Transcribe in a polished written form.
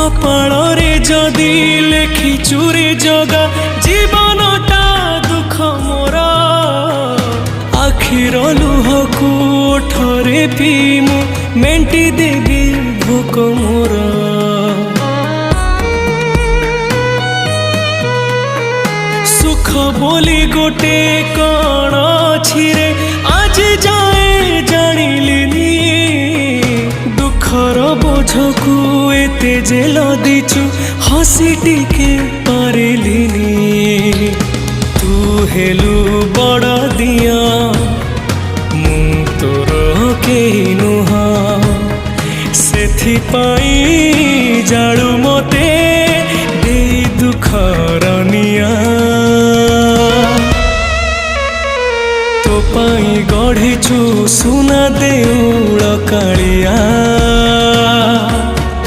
कपाଳରେ जदि लेखिचु रे जगा जीवनटा दुख मोर आखिर लुहकू ओठरे पीमु मेंटी देवी भोक मोर सुख बोली गोटे कण अछि रे आज जाए जानिलिनी दुखर बोझकू एते जे लदिचु हसी टिके पारिलिनी तू हेलु बड़ दिया मु तोर केही नुह सेथिपाई जाळु मते देई दुखर निया तो पाई गढ़िचु सुना देउळ कालिया।